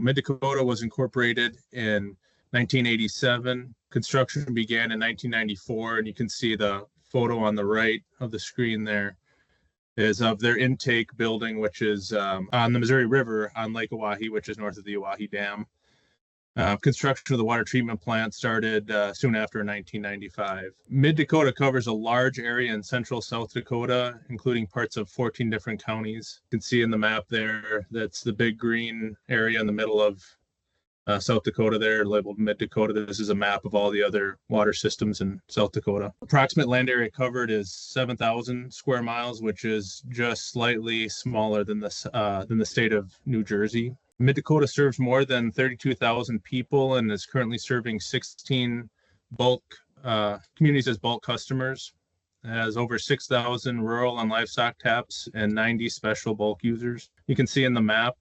Mid-Dakota was incorporated in 1987. Construction began in 1994, and you can see the photo on the right of the screen there is of their intake building, which is on the Missouri River on Lake Oahe, which is north of the Oahe Dam. Construction of the water treatment plant started soon after 1995. Mid-Dakota covers a large area in central South Dakota, including parts of 14 different counties. You can see in the map there, that's the big green area in the middle of South Dakota there, labeled Mid-Dakota. This is a map of all the other water systems in South Dakota. Approximate land area covered is 7,000 square miles, which is just slightly smaller than the state of New Jersey. Mid-Dakota serves more than 32,000 people and is currently serving 16 bulk communities as bulk customers. It has over 6,000 rural and livestock taps and 90 special bulk users. You can see in the map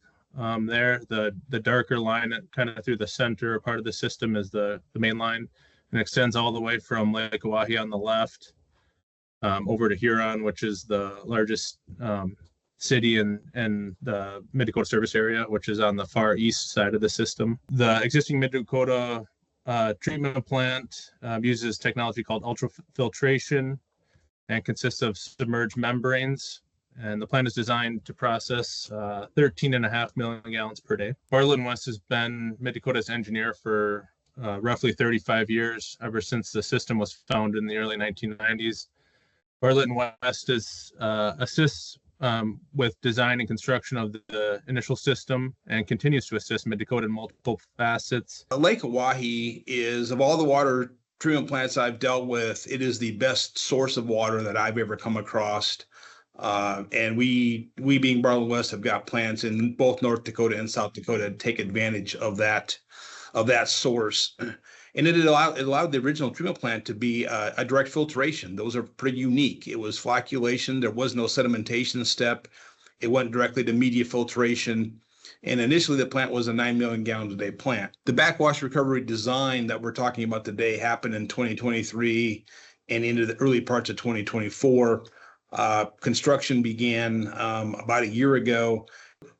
there, the darker line kind of through the center part of the system is the main line, and extends all the way from Lake Oahe on the left over to Huron, which is the largest city in the Mid-Dakota service area, which is on the far east side of the system. The existing Mid-Dakota treatment plant uses technology called ultrafiltration and consists of submerged membranes. And the plant is designed to process 13.5 million gallons per day. Bartlett West has been Mid-Dakota's engineer for roughly 35 years, ever since the system was founded in the early 1990s. Bartlett West assists with design and construction of the initial system and continues to assist Mid-Dakota in multiple facets. Lake Oahe is, of all the water treatment plants I've dealt with, it is the best source of water that I've ever come across. And we being Bartlett West have got plants in both North Dakota and South Dakota to take advantage of that source. And it allowed the original treatment plant to be a direct filtration. Those are pretty unique. It was flocculation. There was no sedimentation step. It went directly to media filtration. And initially, the plant was a 9 million gallons a day plant. The backwash recovery design that we're talking about today happened in 2023 and into the early parts of 2024. Construction began about a year ago.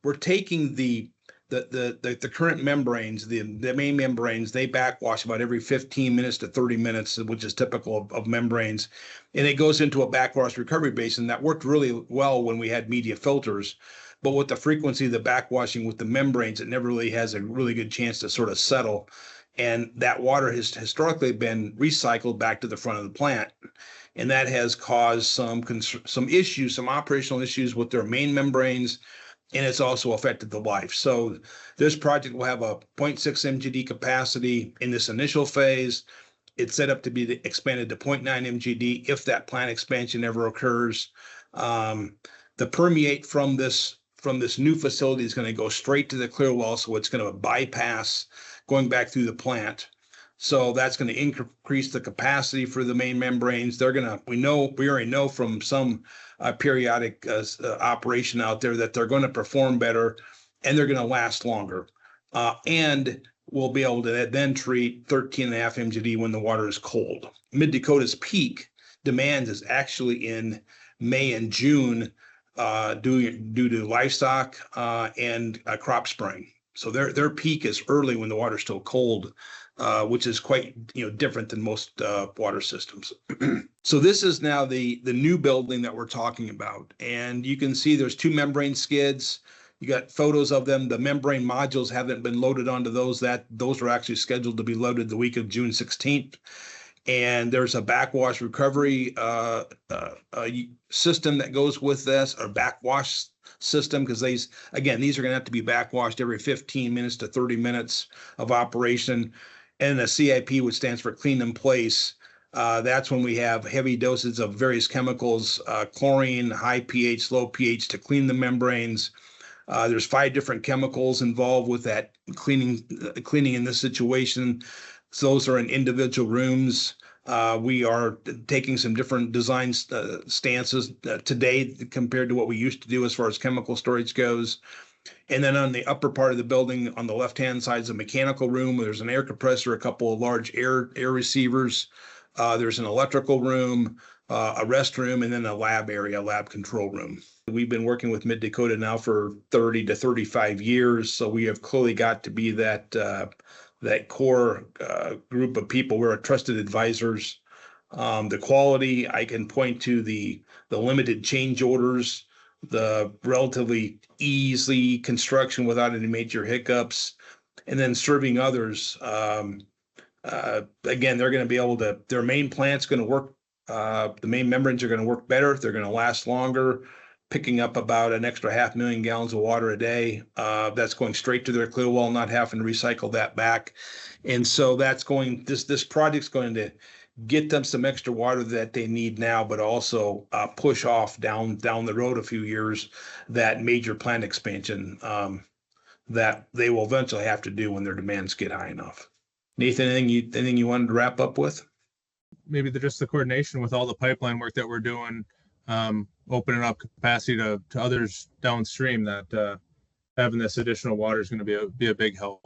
We're taking the current membranes, the main membranes, they backwash about every 15 minutes to 30 minutes, which is typical of membranes. And it goes into a backwash recovery basin that worked really well when we had media filters. But with the frequency of the backwashing with the membranes, it never really has a really good chance to sort of settle. And that water has historically been recycled back to the front of the plant. And that has caused some issues, some operational issues with their main membranes, and it's also affected the life. So this project will have a 0.6 MGD capacity in this initial phase. It's set up to be expanded to 0.9 MGD if that plant expansion ever occurs. The permeate from this new facility is going to go straight to the clear well, so it's going to bypass going back through the plant. So that's going to increase the capacity for the main membranes. We already know from some periodic operation out there that they're going to perform better and they're going to last longer. And we'll be able to then treat 13.5 MGD when the water is cold. Mid-Dakota's peak demand is actually in May and June due to livestock and crop spraying. So their peak is early when the water's still cold, which is quite different than most water systems. So this is now the new building that we're talking about, and you can see there's two membrane skids. You got photos of them. The membrane modules haven't been loaded onto those. Those are actually scheduled to be loaded the week of June 16th. And there's a backwash recovery system that goes with this, or backwash system, because these are going to have to be backwashed every 15 minutes to 30 minutes of operation. And the CIP, which stands for clean in place, that's when we have heavy doses of various chemicals, chlorine, high pH, low pH, to clean the membranes. There's 5 different chemicals involved with that cleaning in this situation. So those are in individual rooms. We are taking some different design stances today compared to what we used to do as far as chemical storage goes. And then on the upper part of the building, on the left-hand side is a mechanical room. There's an air compressor, a couple of large air receivers. There's an electrical room. a restroom, and then a lab area, lab control room. We've been working with Mid-Dakota now for 30 to 35 years, so we have clearly got to be that core group of people. We're trusted advisors. The quality, I can point to the limited change orders, the relatively easy construction without any major hiccups, and then serving others. Again, they're going to be able to, their main plant's going to work, the main membranes are going to work better. They're going to last longer, picking up about an extra 500,000 gallons of water a day. That's going straight to their clear well, not having to recycle that back. And so that's going, this project's going to get them some extra water that they need now, but also push off down the road a few years that major plant expansion that they will eventually have to do when their demands get high enough. Nathan, anything you wanted to wrap up with? Maybe just the coordination with all the pipeline work that we're doing, opening up capacity to others downstream, that having this additional water is going to be a big help.